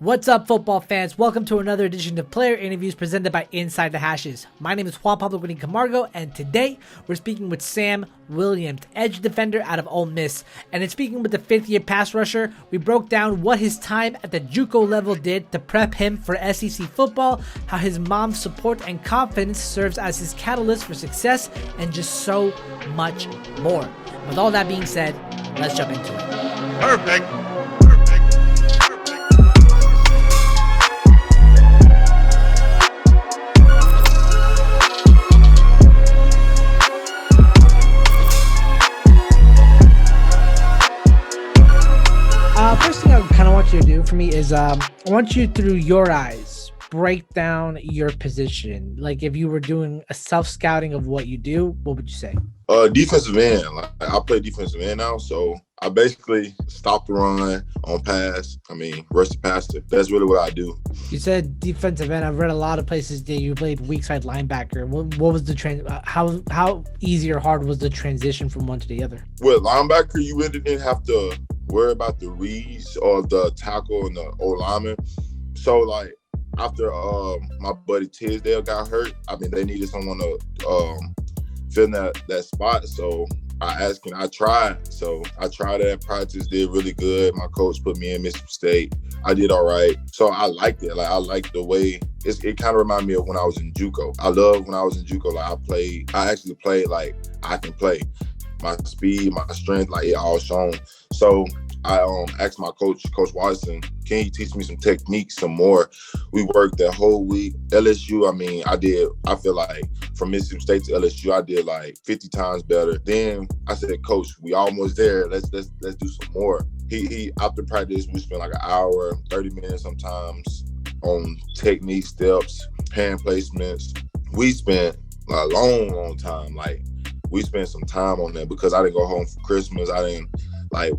What's up, football fans? Welcome to another edition of Player Interviews presented by Inside the Hashes. My name is Juan Pablo Guinea Camargo, and today we're speaking with Sam Williams, edge defender out of Ole Miss. And in speaking with the fifth-year pass rusher, we broke down what his time at the JUCO level did to prep him for SEC football, how his mom's support and confidence serves as his catalyst for success, and just so much more. With all that being said, let's jump into it. Perfect. First thing I kind of want you to do for me is I want you, through your eyes, break down your position. Like, if you were doing a self-scouting of what you do, what would you say? Defensive end. Like, I play defensive end now, so I basically stop the run on pass. Rush the passer. That's really what I do. You said defensive end. I've read a lot of places that you played weak side linebacker. What was the how easy or hard was the transition from one to the other? With linebacker, you really didn't have to worry about the reads or the tackle and the old lineman. So, like, after my buddy Tisdale got hurt, they needed someone to fill that spot. So I asked and I tried. So I tried it at practice, did really good. My coach put me in Mississippi State. I did all right. So I liked it. Like, I liked the way it kind of reminded me of when I was in JUCO. I loved when I was in JUCO. Like, I actually played like I can play. My speed, my strength, like, it all shown. So I asked my coach, Coach Watson, can he teach me some techniques, some more? We worked that whole week. LSU, I feel like from Mississippi State to LSU, I did like 50 times better. Then I said, Coach, we almost there. Let's do some more. He after practice, we spent like an hour, 30 minutes sometimes on technique, steps, hand placements. We spent a long time. Like, we spent some time on that because I didn't go home for Christmas.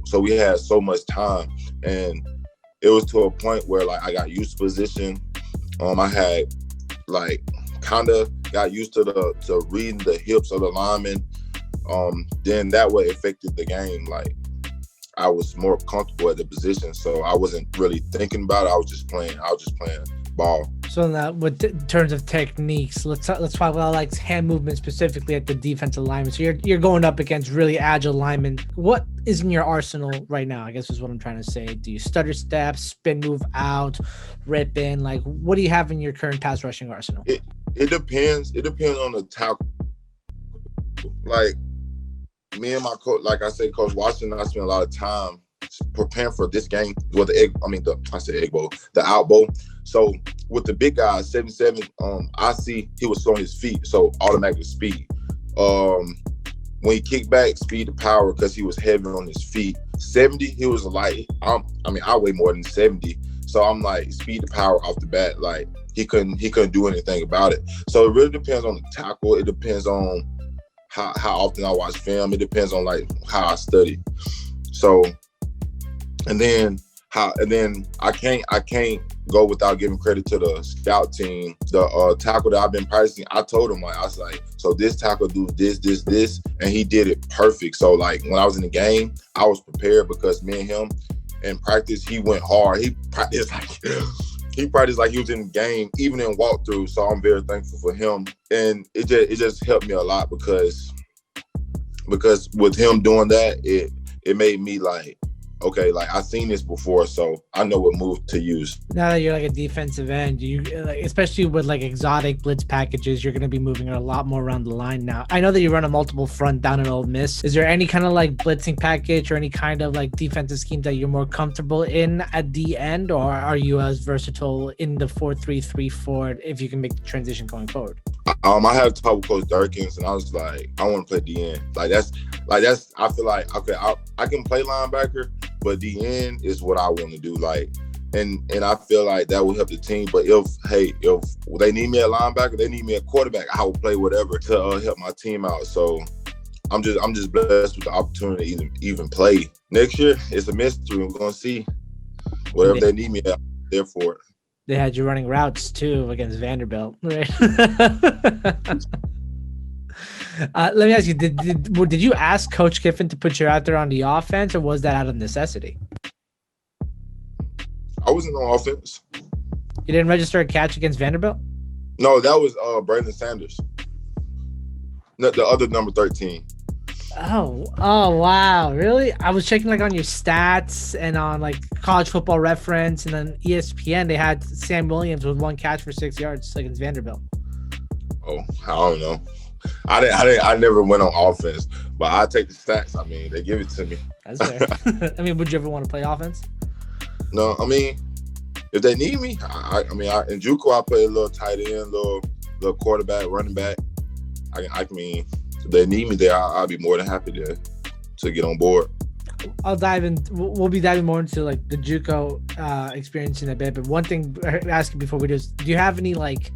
So we had so much time, and it was to a point where, like, I got used to position. I had, like, kind of got used to reading the hips of the lineman. Then that way affected the game. Like, I was more comfortable at the position, so I wasn't really thinking about it. I was just playing ball. So now, in terms of techniques, let's talk about like hand movement specifically at the defensive lineman. So you're going up against really agile linemen. What is in your arsenal right now, I guess is what I'm trying to say. Do you stutter step, spin move out, rip in? Like, what do you have in your current pass rushing arsenal? It depends. It depends on the tackle. Like, me and my coach, like I said, Coach Watson, I spent a lot of time preparing for this game. Well, the out bowl. So with the big guys, 77, I see he was throwing his feet, so automatic speed. When he kicked back, speed to power because he was heavy on his feet. 70, he was light. I weigh more than 70, so I'm like, speed to power off the bat. Like, he couldn't do anything about it. So it really depends on the tackle. It depends on how often I watch film. It depends on, like, how I study. So, and then I can't go without giving credit to the scout team. The tackle that I've been practicing, I told him, like, I was like, so this tackle do this, and he did it perfect. So, like, when I was in the game, I was prepared because me and him in practice, he went hard. He practiced like he was in the game, even in walkthrough. So I'm very thankful for him, and it just helped me a lot because with him doing that, it made me like, okay, like, I've seen this before, so I know what move to use. Now that you're like a defensive end, you especially with like exotic blitz packages, you're going to be moving a lot more around the line now. I know that you run a multiple front down in Ole Miss. Is there any kind of like blitzing package or any kind of like defensive scheme that you're more comfortable in at the end, or are you as versatile in the 4-3-3-4 if you can make the transition going forward? I had to talk with Coach Durkins, and I was like, I want to play DN. That's. I feel like, okay, I can play linebacker, but DN is what I want to do. Like, and I feel like that will help the team. But if they need me a linebacker, they need me a quarterback, I will play whatever to help my team out. So I'm just blessed with the opportunity to even play. Next year, it's a mystery. We're gonna see whatever they need me out there for it. They had you running routes too against Vanderbilt, right? Let me ask you: Did you ask Coach Kiffin to put you out there on the offense, or was that out of necessity? I wasn't on offense. You didn't register a catch against Vanderbilt? No, that was Brandon Sanders. No, the other number 13. Oh, wow. Really? I was checking like on your stats and on like College Football Reference and then ESPN. They had Sam Williams with 1 catch for 6 yards against Vanderbilt. Oh, I don't know. I never went on offense, but I take the stats. I mean, they give it to me. That's fair. I mean, would you ever want to play offense? No, I mean, if they need me, I mean, in JUCO I play a little tight end, little quarterback, running back. I mean, if they need me there, I'll be more than happy to get on board. I'll dive in. We'll be diving more into like the JUCO experience in a bit. But one thing I ask you before we do is, do you have any like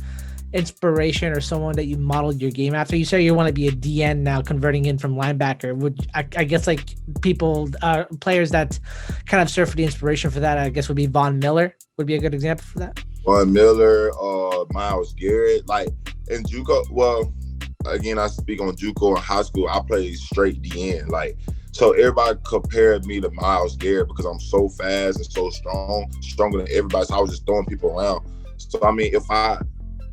inspiration or someone that you modeled your game after? You say you want to be a DN now, converting in from linebacker. Would I guess like people, players that kind of serve for the inspiration for that, I guess would be Von Miller would be a good example for that. Von Miller, Myles Garrett, like in JUCO. Well, again, I speak on JUCO. In high school, I played straight DN. Like, so everybody compared me to Myles Garrett because I'm so fast and so strong, stronger than everybody. So I was just throwing people around. So I mean, if I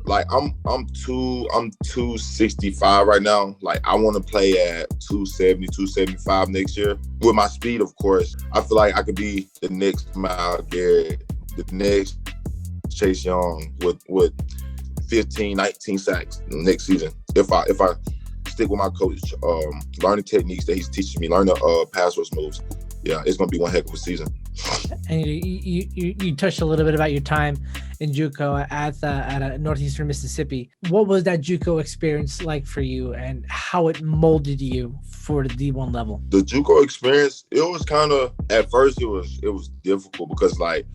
like, I'm 265 right now. Like, I want to play at 270, 275 next year. With my speed, of course, I feel like I could be the next Myles Garrett, the next Chase Young with 15, 19 sacks next season. If I stick with my coach, learn the techniques that he's teaching me, learn the pass rush moves. Yeah, it's gonna be one heck of a season. And you touched a little bit about your time in JUCO at Northeastern Mississippi. What was that JUCO experience like for you, and how it molded you for the D1 level? The JUCO experience, it was kind of, at first it was difficult because like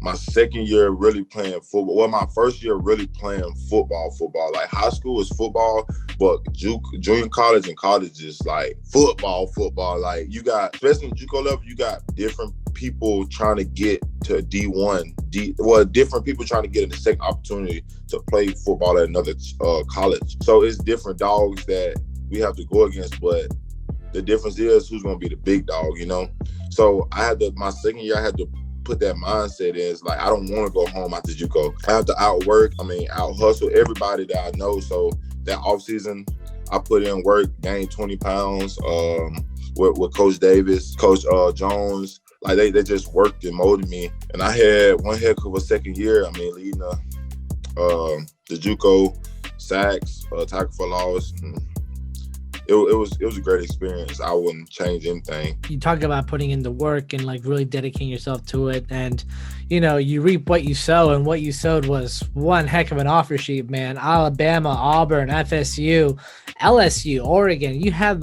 my second year really playing football. Well, my first year really playing football. Like high school is football, but junior college and college is like football. Like you got, especially in JUCO level, you got different people trying to get to D1. Different people trying to get a second opportunity to play football at another college. So it's different dogs that we have to go against, but the difference is who's going to be the big dog, you know? So my second year, I had to put that mindset in. It's like, I don't want to go home after JUCO. I have to out hustle everybody that I know. So that off season, I put in work, gained 20 pounds with Coach Davis, Coach Jones. Like they just worked and molded me. And I had one heck of a second year. I mean, leading the JUCO sacks, tackle for loss. It was a great experience. I wouldn't change anything. You talk about putting in the work and like really dedicating yourself to it, and you know, you reap what you sow, and what you sowed was one heck of an offer sheet, man. Alabama, Auburn, FSU, LSU, Oregon. You had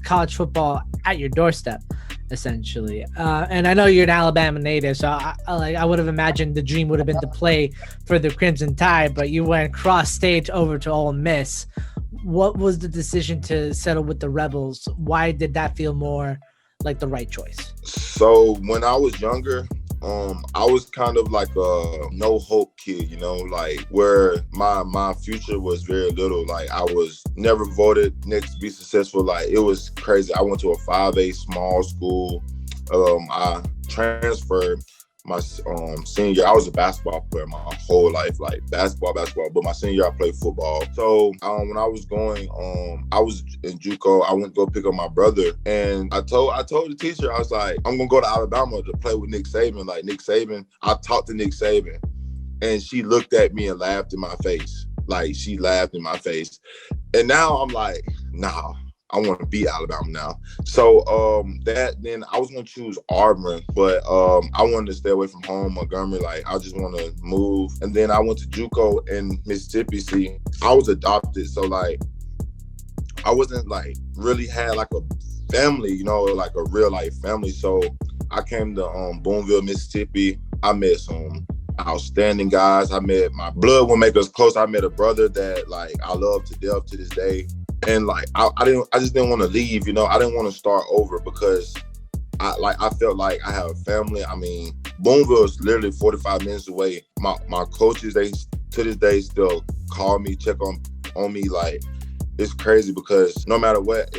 college football at your doorstep, essentially. And I know you're an Alabama native, so I would have imagined the dream would have been to play for the Crimson Tide, but you went cross state over to Ole Miss. What was the decision to settle with the Rebels? Why did that feel more like the right choice? So when I was younger, I was kind of like a no hope kid, you know, like where my future was very little. Like I was never voted next to be successful. Like it was crazy. I went to a 5A small school. I transferred my senior year. I was a basketball player my whole life, like basketball. But my senior year, I played football. So when I was going, I was in JUCO. I went to go pick up my brother, and I told the teacher, I was like, I'm gonna go to Alabama to play with Nick Saban. Like Nick Saban, I talked to Nick Saban, and she looked at me and laughed in my face. Like she laughed in my face, and now I'm like, nah. I want to beat Alabama now. So then I was going to choose Auburn, but I wanted to stay away from home, Montgomery. Like, I just want to move. And then I went to JUCO in Mississippi. See, I was adopted. So, like, I wasn't, like, really had, like, a family, you know, like a real life family. So I came to Boonville, Mississippi. I met some outstanding guys. I met, my blood would make us close. I met a brother that, like, I love to death to this day. And like I just didn't want to leave, you know. I didn't want to start over because I felt like I have a family. I mean, Boonville is literally 45 minutes away. My coaches, they to this day still call me, check on me. Like it's crazy because no matter what,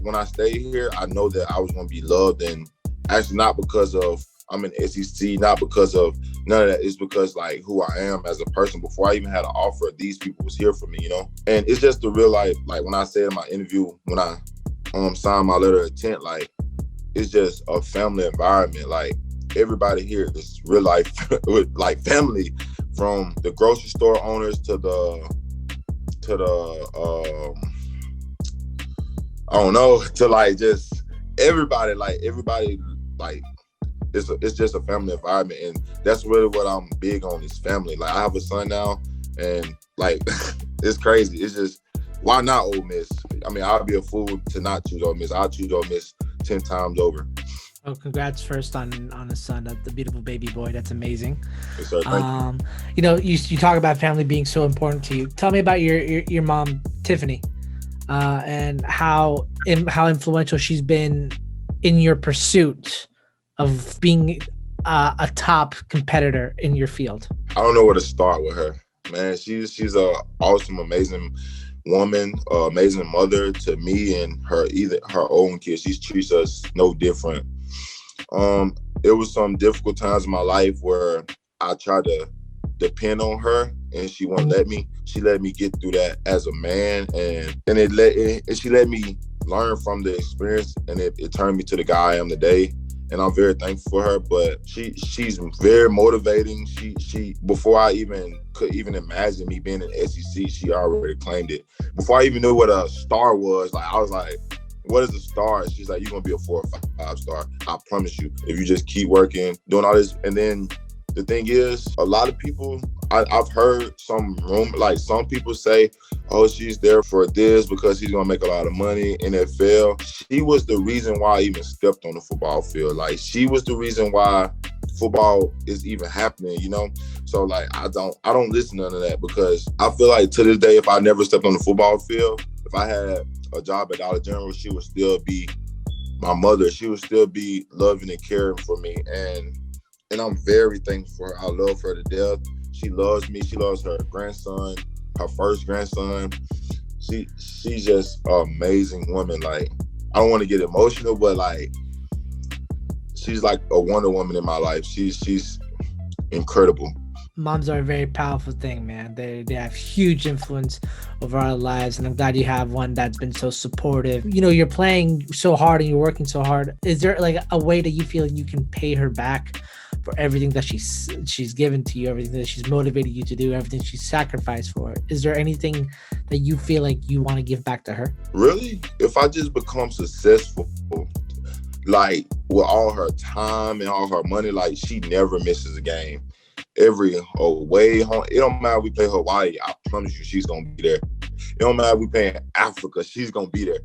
when I stay here, I know that I was gonna be loved, and actually not because of I'm in SEC, not because of none of that. It's because like who I am as a person. Before I even had an offer, these people was here for me, you know? And it's just the real life, like when I said in my interview, when I signed my letter of intent, like it's just a family environment. Like everybody here is real life, like family, from the grocery store owners to the I don't know, to like just everybody, like it's just a family environment, and that's really what I'm big on is family. Like I have a son now, and like it's crazy. It's just, why not Ole Miss? I mean, I'd be a fool to not choose Ole Miss. I'll choose Ole Miss 10 times over. Oh, congrats first on the son, the beautiful baby boy. That's amazing. Yes, sir. Thank you. You know, you talk about family being so important to you. Tell me about your mom, Tiffany, and how influential she's been in your pursuit of being a top competitor in your field. I don't know where to start with her, man. She's a awesome, amazing woman, amazing mother to me and her own kids. She treats us no different. It was some difficult times in my life where I tried to depend on her, and she won't let me. She let me get through that as a man, and she let me learn from the experience, and it turned me to the guy I am today. And I'm very thankful for her. But she's very motivating. She before I could even imagine me being in SEC, she already claimed it. Before I even knew what a star was, like I was like, what is a star? She's like, you're gonna be a 4 or 5 star. I promise you, if you just keep working, doing all this. And then the thing is, a lot of people, I've heard some people say, oh, she's there for this because she's gonna make a lot of money, NFL. She was the reason why I even stepped on the football field. Like, she was the reason why football is even happening, you know? So like, I don't listen to none of that, because I feel like to this day, if I never stepped on the football field, if I had a job at Dollar General, she would still be my mother. She would still be loving and caring for me. And I'm very thankful for her. I love her to death. She loves me. She loves her grandson, her first grandson. She's just an amazing woman. Like, I don't want to get emotional, but like, she's like a Wonder Woman in my life. She's incredible. Moms are a very powerful thing, man. They have huge influence over our lives, and I'm glad you have one that's been so supportive. You know, you're playing so hard and you're working so hard. Is there like a way that you feel you can pay her back for everything that she's given to you, everything that she's motivated you to do, everything she's sacrificed for? Is there anything that you feel like you want to give back to her? Really? If I just become successful, like with all her time and all her money, like she never misses a game. Every away home, it don't matter if we play Hawaii, I promise you she's gonna be there. It don't matter if we play in Africa, she's gonna be there.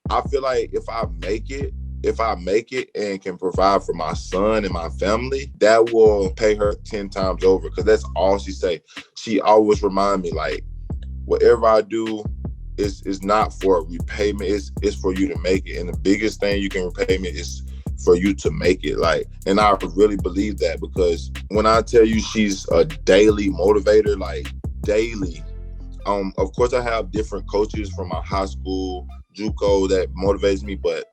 I feel like if I make it and can provide for my son and my family, that will pay her 10 times over, because that's all she say. She always remind me, like, whatever I do is not for repayment, it's for you to make it. And the biggest thing you can repay me is for you to make it. Like, and I really believe that, because when I tell you she's a daily motivator, like daily, of course I have different coaches from my high school, JUCO, that motivates me, but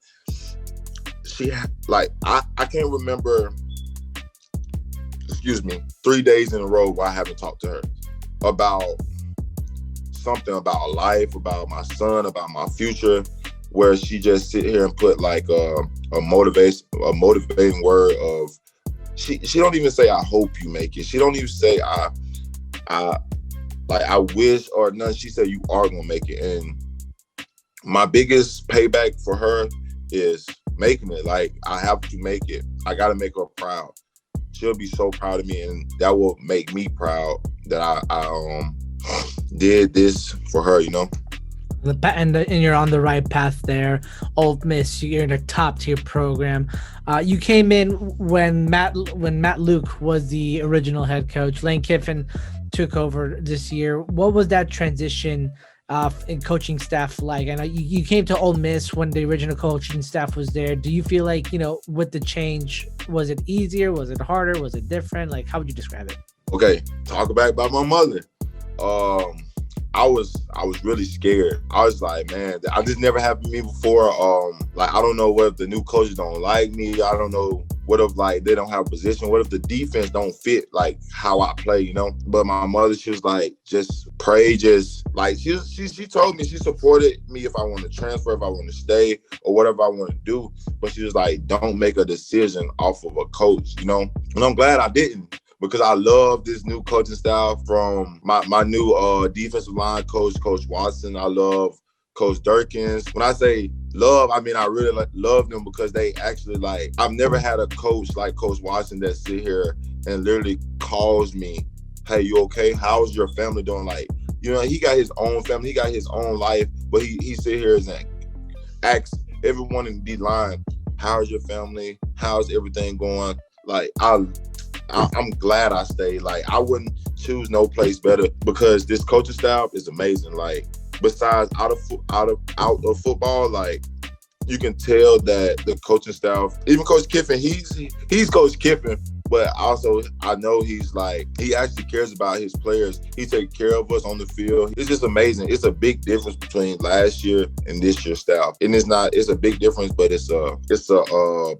she, like, I can't remember, 3 days in a row where I haven't talked to her about something, about life, about my son, about my future, where she just sit here and put like a motivating word of, she don't even say I hope you make it. She don't even say I wish or none. She said you are gonna make it. And my biggest payback for her is making it. Like, I have to make it. I gotta make her proud. She'll be so proud of me, and that will make me proud that I did this for her, you know. And you're on the right path there. Ole Miss, you're in a top tier program. You came in when Matt Luke was the original head coach. Lane Kiffin took over this year. What was that transition in coaching staff like? I know you came to Ole Miss when the original coaching staff was there. Do you feel like, you know, with the change, was it easier? Was it harder? Was it different? Like, how would you describe it? Okay, talk about my mother. I was really scared. I was like, man, I just never happened to me before. Like, I don't know what if the new coaches don't like me. I don't know what if like they don't have a position. What if the defense don't fit like how I play, you know? But my mother, she was like, just pray, just like she told me, she supported me if I want to transfer, if I want to stay, or whatever I want to do. But she was like, don't make a decision off of a coach, you know? And I'm glad I didn't, because I love this new coaching style from my new defensive line coach, Coach Watson. I love Coach Durkins. When I say love, I mean I really love them, because they actually, like, I've never had a coach like Coach Watson that sit here and literally calls me, hey, you okay? How's your family doing? Like, you know, he got his own family, he got his own life, but he sit here and asks everyone in the line, how's your family? How's everything going? Like, I'm glad I stayed. Like, I wouldn't choose no place better, because this coaching staff is amazing. Like, besides out of football, like, you can tell that the coaching staff, even Coach Kiffin, he's Coach Kiffin, but also I know he's like, he actually cares about his players. He takes care of us on the field. It's just amazing. It's a big difference between last year and this year's staff. And it's a big difference, but it's a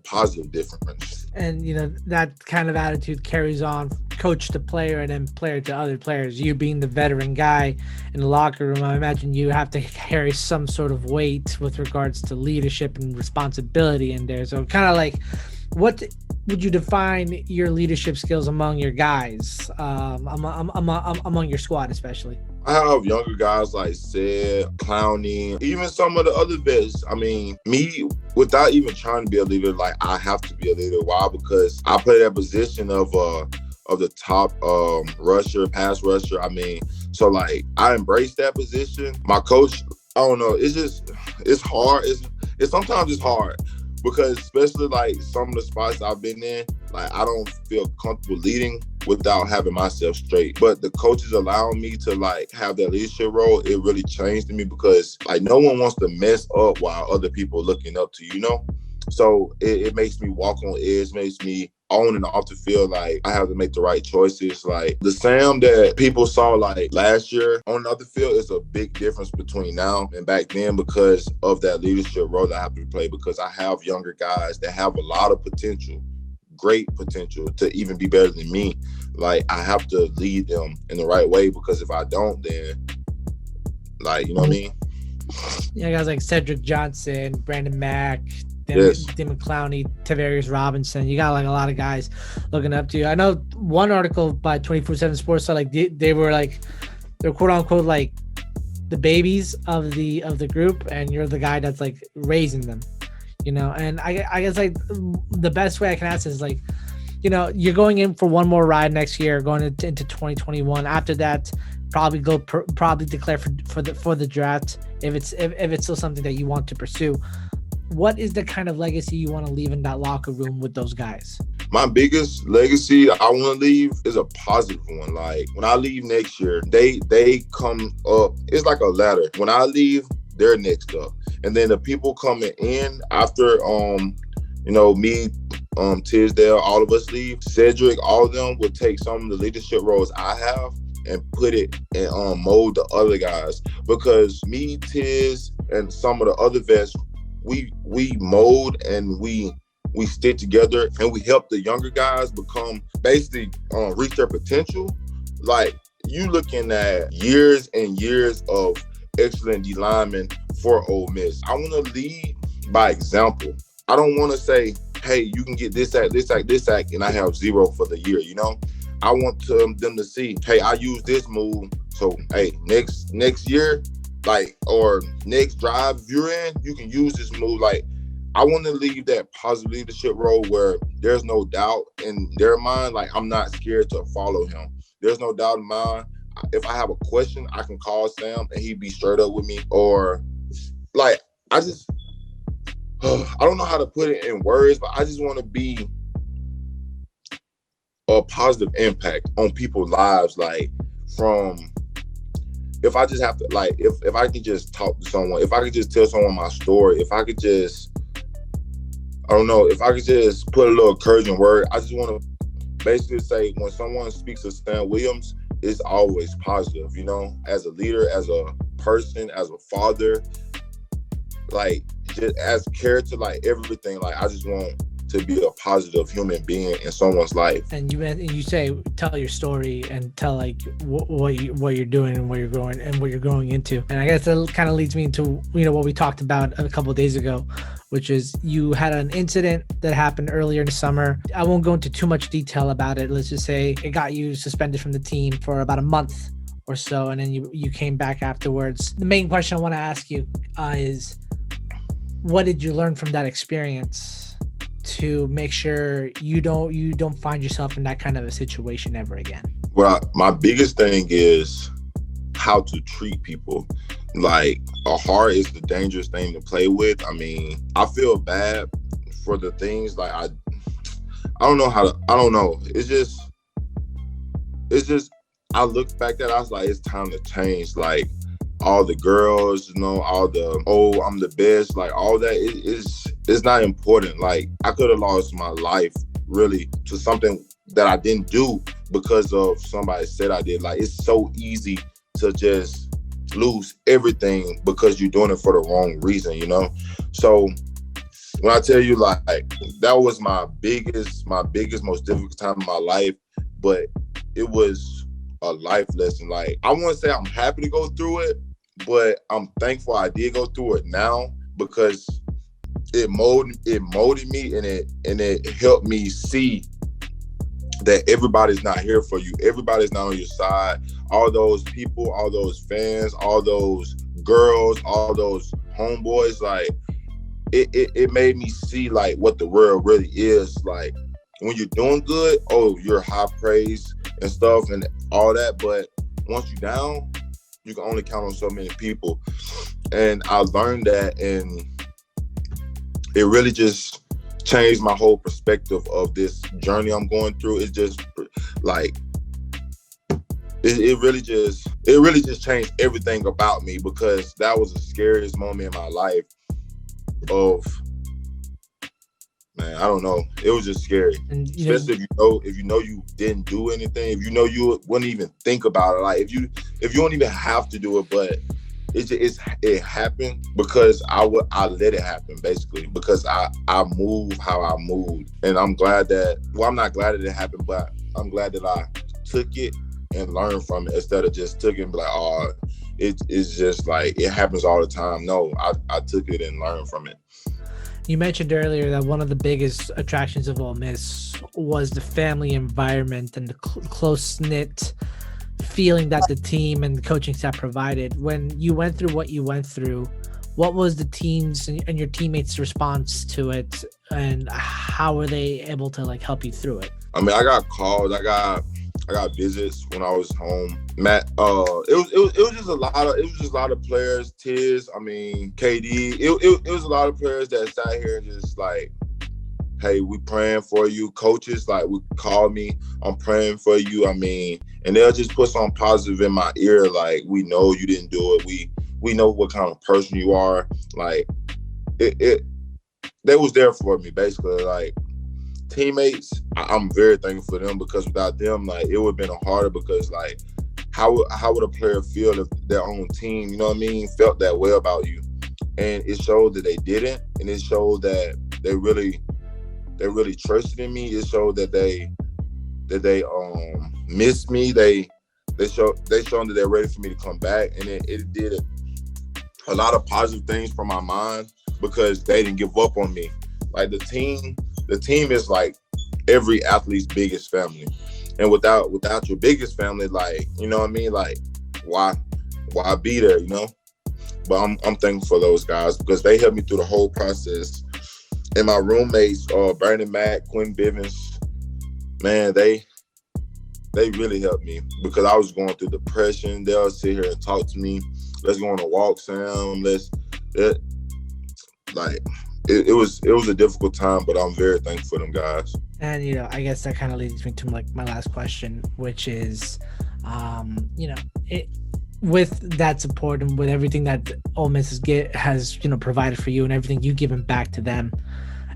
positive difference. And, you know, that kind of attitude carries on coach to player and then player to other players. You being the veteran guy in the locker room, I imagine you have to carry some sort of weight with regards to leadership and responsibility in there. So kind of like, what would you define your leadership skills among your guys, among your squad especially? I have younger guys like Sid, Clowney, even some of the other vets. I mean, me, without even trying to be a leader, like, I have to be a leader. Why? Because I play that position of the top rusher, pass rusher. I mean, so like, I embrace that position. My coach, I don't know, it's hard. Sometimes it's hard, because especially like some of the spots I've been in, like, I don't feel comfortable leading without having myself straight. But the coaches allowing me to like have that leadership role, it really changed me, because like, no one wants to mess up while other people are looking up to you, know? So it makes me walk on edge, makes me on and off the field, like, I have to make the right choices. Like, the Sam that people saw like last year on the other field is a big difference between now and back then, because of that leadership role that I have to play, because I have younger guys that have a lot of potential, great potential to even be better than me. Like, I have to lead them in the right way, because if I don't, then, like, you know what I mean? Yeah, guys like Cedric Johnson, Brandon Mack, Damon Clowney, Tavarius Robinson. You got like a lot of guys looking up to you. I know one article by 24/7 Sports said like they were quote unquote like the babies of the group, and you're the guy that's like raising them, you know. And I guess like the best way I can ask is like, you know, you're going in for one more ride next year, going into 2021. After that, probably declare for the draft if it's still something that you want to pursue. What is the kind of legacy you want to leave in that locker room with those guys? My biggest legacy I want to leave is a positive one. Like, when I leave next year, they come up. It's like a ladder. When I leave, they're next up, and then the people coming in after, you know, me, Tisdale, all of us leave. Cedric, all of them would take some of the leadership roles I have and put it and mold the other guys, because me, Tiz, and some of the other vets, we mold and we stick together, and we help the younger guys become, basically reach their potential. Like, you looking at years and years of excellent D linemen for Ole Miss. I want to lead by example. I don't want to say, hey, you can get this act, and I have 0 for the year, you know? I want them to see, hey, I use this move, so hey, next year, like, or next drive you're in, you can use this move. Like, I want to leave that positive leadership role where there's no doubt in their mind. Like, I'm not scared to follow him. There's no doubt in mine. If I have a question, I can call Sam and he'd be straight up with me. Or like, I don't know how to put it in words, but I just want to be a positive impact on people's lives. Like, from, if I just have to, like, if I could just talk to someone, if I could just tell someone my story, if I could just, I don't know, if I could just put a little encouraging word, I just want to basically say, when someone speaks of Sam Williams, it's always positive, you know, as a leader, as a person, as a father, like just as character, like everything. Like I just want to be a positive human being in someone's life. And you say tell your story and tell like what you're doing and where you're going and what you're growing into. And I guess that kind of leads me into, you know, what we talked about a couple of days ago, which is you had an incident that happened earlier in the summer. I won't go into too much detail about it. Let's just say it got you suspended from the team for about a month or so, and then you came back afterwards. The main question I want to ask you is, what did you learn from that experience to make sure you don't find yourself in that kind of a situation ever again? Well, my biggest thing is how to treat people. Like, a heart is the dangerous thing to play with. I mean, I feel bad for the things like I don't know. It's just I look back at it, I was like, it's time to change. Like, all the girls, you know, all the, oh, I'm the best, like all that it's not important. Like, I could have lost my life really to something that I didn't do because of somebody said I did. Like, it's so easy to just lose everything because you're doing it for the wrong reason, you know? So when I tell you, like, that was my biggest, most difficult time in my life, but it was a life lesson. Like, I wouldn't say I'm happy to go through it, but I'm thankful I did go through it now, because it molded me, and it helped me see that everybody's not here for you. Everybody's not on your side. All those people, all those fans, all those girls, all those homeboys, like it made me see like what the world really is. Like, when you're doing good, oh, you're high praise and stuff and all that, but once you're down, you can only count on so many people. And I learned that, and it really just changed my whole perspective of this journey I'm going through. It's just like it really just changed everything about me, because that was the scariest moment in my life. Of, man, I don't know. It was just scary. And, especially if you know you didn't do anything, if you know you wouldn't even think about it. Like, if you don't even have to do it, but it happened because I let it happen, basically, because I moved how I moved. And I'm glad that, well, I'm not glad that it happened, but I'm glad that I took it and learned from it, instead of just took it and be like, oh, it's just like, it happens all the time. No, I took it and learned from it. You mentioned earlier that one of the biggest attractions of Ole Miss was the family environment and the close-knit feeling that the team and the coaching staff provided. When you went through what you went through, what was the team's and your teammates' response to it, and how were they able to like help you through it? I mean, I got calls, I got visits when I was home. Matt, it was just a lot of players. Tiz, I mean, KD. It was a lot of players that sat here and just like, hey, we praying for you. Coaches like would call me, I'm praying for you. I mean, and they'll just put something positive in my ear, like, we know you didn't do it. We know what kind of person you are. Like, they was there for me, basically. Like, teammates, I'm very thankful for them, because without them, like, it would have been harder, because like, how would a player feel if their own team, you know what I mean, felt that way about you? And it showed that they didn't, and it showed that they really trusted in me. It showed that they missed me. They showed that they're ready for me to come back, and it did a lot of positive things for my mind, because they didn't give up on me. Like, the team is like every athlete's biggest family, and without your biggest family, like, you know what I mean, like, why be there, you know? But I'm thankful for those guys, because they helped me through the whole process. And my roommates, Brandon Mack, Quinn Bivens, man, they really helped me, because I was going through depression. They'll sit here and talk to me. Let's go on a walk, Sam. It was a difficult time, but I'm very thankful for them guys. And, you know, I guess that kind of leads me to like my last question, which is, you know, with that support and with everything that Ole Miss has, you know, provided for you, and everything you've given back to them,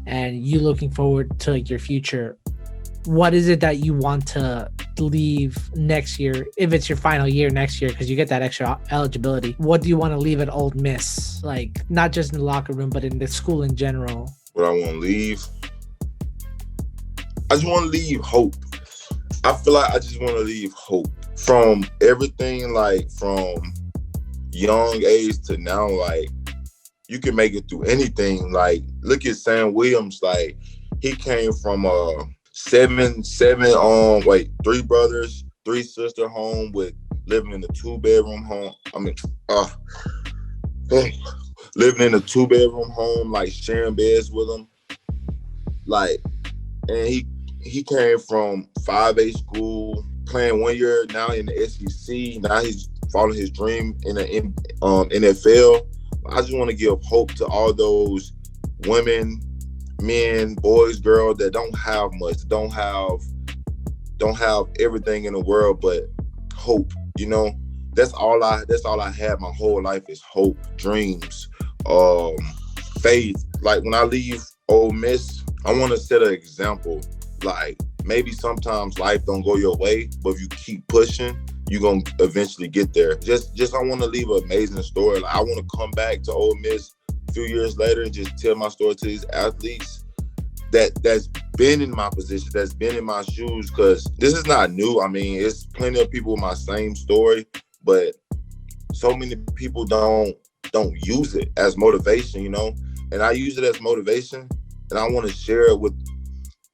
and you looking forward to like your future, what is it that you want to leave next year, if it's your final year next year, because you get that extra eligibility, what do you want to leave at Ole Miss? Like, not just in the locker room, but in the school in general. What I want to leave? I just want to leave hope. I feel like I just want to leave hope from everything, like from young age to now. Like, you can make it through anything. Like, look at Sam Williams. Like, he came from three brothers, 3 sister home with living in a 2-bedroom home. Living in a 2-bedroom home, like sharing beds with them. Like, and he came from 5A school, playing 1 year now in the SEC. Now he's following his dream in the NFL. I just want to give hope to all those women, men, boys, girls that don't have much, don't have everything in the world, but hope. You know, that's all I had my whole life is hope, dreams, faith. Like, when I leave Ole Miss, I want to set an example. Like, maybe sometimes life don't go your way, but if you keep pushing, you're going to eventually get there. Just I want to leave an amazing story. Like, I want to come back to Ole Miss a few years later and just tell my story to these athletes that's been in my position, that's been in my shoes, because this is not new. I mean, it's plenty of people with my same story, but so many people don't use it as motivation, you know? And I use it as motivation, and I want to share it with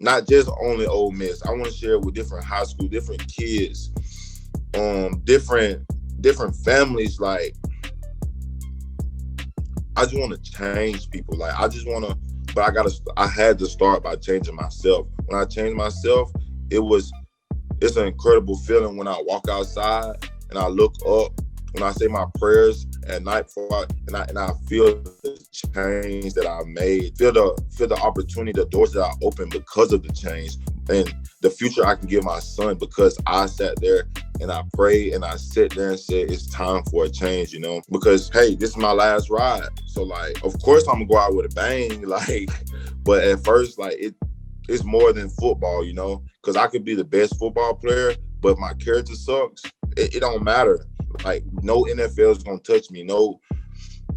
not just only Ole Miss. I want to share it with different high school, different kids, different families. Like, I just want to change people. Like, I just want to, but I had to start by changing myself. When I changed myself, it's an incredible feeling when I walk outside and I look up, when I say my prayers at night and I feel the change that I made, feel the opportunity, the doors that I opened because of the change, and the future I can give my son because I sat there and I prayed and I sat there and said, it's time for a change, you know? Because, hey, this is my last ride. So, like, of course I'm gonna go out with a bang, like, but at first, like, it's more than football, you know? Because I could be the best football player, but if my character sucks, it don't matter. Like, no NFL is gonna touch me. No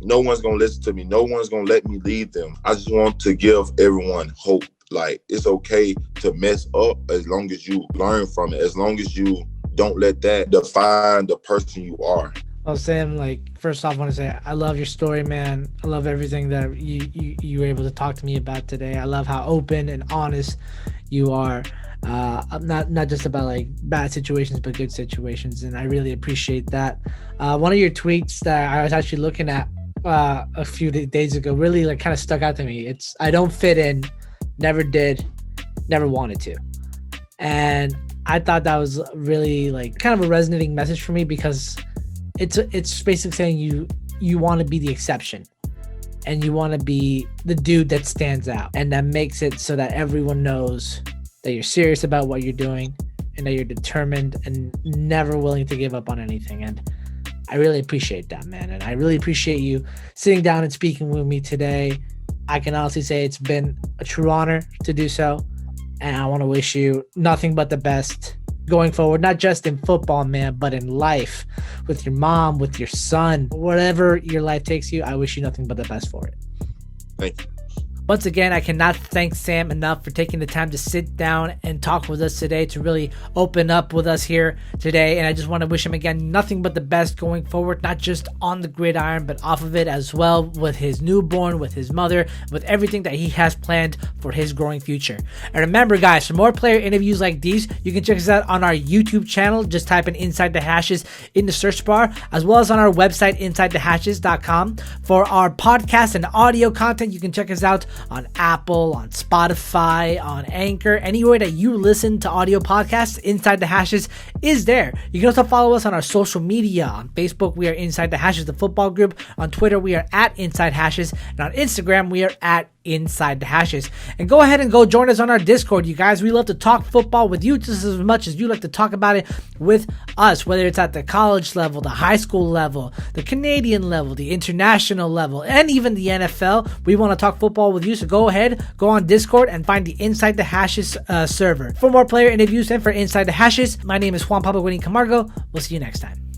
one's gonna listen to me. No one's gonna let me lead them. I just want to give everyone hope. Like, it's okay to mess up as long as you learn from it, as long as you don't let that define the person you are. Well, Sam, like, first off, I want to say I love your story, man. I love everything that you were able to talk to me about today. I love how open and honest you are. Not just about like bad situations, but good situations, and I really appreciate that. One of your tweets that I was actually looking at a few days ago really like kind of stuck out to me. It's, I don't fit in, never did, never wanted to. And I thought that was really like kind of a resonating message for me, because it's basically saying you want to be the exception, and you want to be the dude that stands out, and that makes it so that everyone knows that you're serious about what you're doing and that you're determined and never willing to give up on anything. And I really appreciate that, man. And I really appreciate you sitting down and speaking with me today. I can honestly say it's been a true honor to do so. And I want to wish you nothing but the best going forward, not just in football, man, but in life, with your mom, with your son, whatever your life takes you. I wish you nothing but the best for it. Thank you. Once again, I cannot thank Sam enough for taking the time to sit down and talk with us today, to really open up with us here today. And I just want to wish him again nothing but the best going forward, not just on the gridiron, but off of it as well, with his newborn, with his mother, with everything that he has planned for his growing future. And remember, guys, for more player interviews like these, you can check us out on our YouTube channel. Just type in Inside the Hashes in the search bar, as well as on our website, InsideTheHashes.com. For our podcast and audio content, you can check us out on Apple, on Spotify, on Anchor, anywhere that you listen to audio podcasts. Inside the Hashes is there. You can also follow us on our social media. On Facebook, we are Inside the Hashes, the football group. On Twitter, we are at Inside Hashes. And on Instagram, we are at Inside the Hashes. And go ahead and go join us on our Discord, you guys. We love to talk football with you just as much as you like to talk about it with us, whether it's at the college level, the high school level, the Canadian level, the international level, and even the NFL. We want to talk football with with you. So go ahead, go on Discord and find the Inside the Hashes server. For more player interviews and for Inside the Hashes, my name is Juan Pablo Winnie Camargo. We'll see you next time.